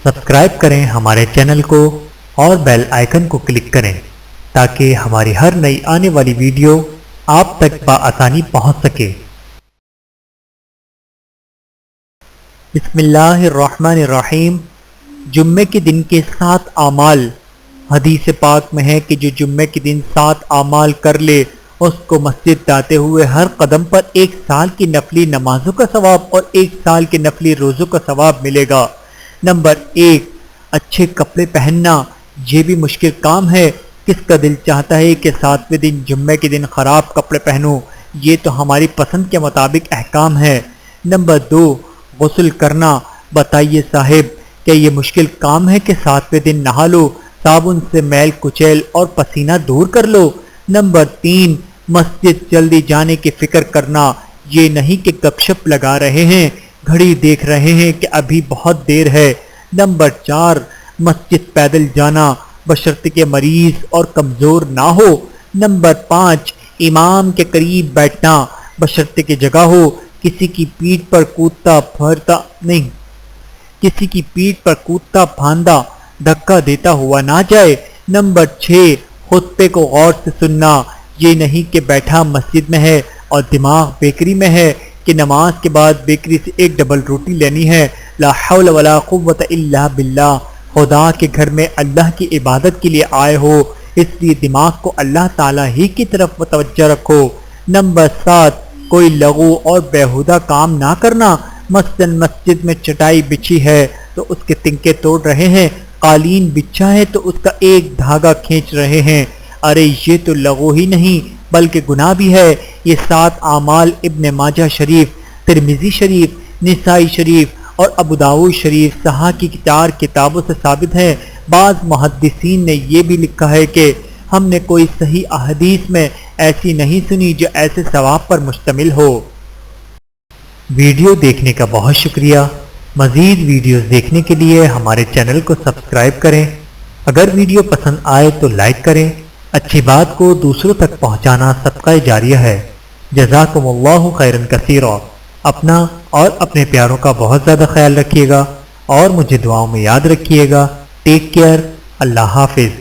Subscribe کریں ہمارے channel کو اور بیل آئیکن کو کلک کریں تاکہ ہماری ہر نئی آنے والی ویڈیو آپ تک بآسانی پہنچ سکے۔ بسم اللہ الرحمن الرحیم۔ جمعے کے دن کے 7 اعمال۔ حدیث پاک میں ہے کہ جو جمعے کے دن 7 اعمال کر لے اس کو مسجد جاتے ہوئے ہر قدم پر 1 سال کی نفلی نمازوں کا ثواب اور 1 سال کے نفلی روزوں کا ثواب ملے گا۔ نمبر 1، اچھے کپڑے پہننا۔ یہ بھی مشکل کام ہے، کس کا دل چاہتا ہے کہ 7ویں دن جمعے کے دن خراب کپڑے پہنوں؟ یہ تو ہماری پسند کے مطابق احکام ہے۔ نمبر 2، غسل کرنا۔ بتائیے صاحب، کہ یہ مشکل کام ہے کہ 7ویں دن نہا لو، صابن سے میل کچیل اور پسینہ دور کر لو۔ نمبر 3، مسجد جلدی جانے کی فکر کرنا۔ یہ نہیں کہ گپ شپ لگا رہے ہیں، گھڑی دیکھ رہے ہیں کہ ابھی بہت دیر ہے۔ نمبر 4، مسجد پیدل جانا بشرط کہ مریض اور کمزور نہ ہو۔ نمبر 5، امام کے قریب بیٹھنا بشرط کہ جگہ ہو، کسی کی پیٹھ پر کودتا پھاندا دھکا دیتا ہوا نہ جائے۔ نمبر 6، خطبے کو غور سے سننا۔ یہ نہیں کہ بیٹھا مسجد میں ہے اور دماغ بیکری میں ہے کہ نماز کے بعد بیکری سے 1 ڈبل روٹی لینی ہے۔ لا حول ولا قوت الا باللہ۔ خدا کے گھر میں اللہ کی عبادت کے لیے آئے ہو، اس لیے دماغ کو اللہ تعالیٰ ہی کی طرف متوجہ رکھو۔ نمبر 7، کوئی لغو اور بیہودہ کام نہ کرنا۔ مثلاً مسجد میں چٹائی بچھی ہے تو اس کے تنکے توڑ رہے ہیں، قالین بچھا ہے تو اس کا ایک دھاگا کھینچ رہے ہیں۔ ارے یہ تو لغو ہی نہیں بلکہ گناہ بھی ہے۔ یہ 7 اعمال ابن ماجہ شریف، ترمذی شریف، نسائی شریف اور ابو داؤد شریف صحاح کی 4 کتابوں سے ثابت ہے۔ بعض محدثین نے یہ بھی لکھا ہے کہ ہم نے کوئی صحیح احادیث میں ایسی نہیں سنی جو ایسے ثواب پر مشتمل ہو۔ ویڈیو دیکھنے کا بہت شکریہ۔ مزید ویڈیوز دیکھنے کے لیے ہمارے چینل کو سبسکرائب کریں۔ اگر ویڈیو پسند آئے تو لائک کریں۔ اچھی بات کو دوسروں تک پہنچانا صدقہ جاریہ ہے۔ جزاکم اللہ خیرا کثیرا۔ اپنا اور اپنے پیاروں کا بہت زیادہ خیال رکھیے گا اور مجھے دعاؤں میں یاد رکھیے گا۔ Take care. اللہ حافظ۔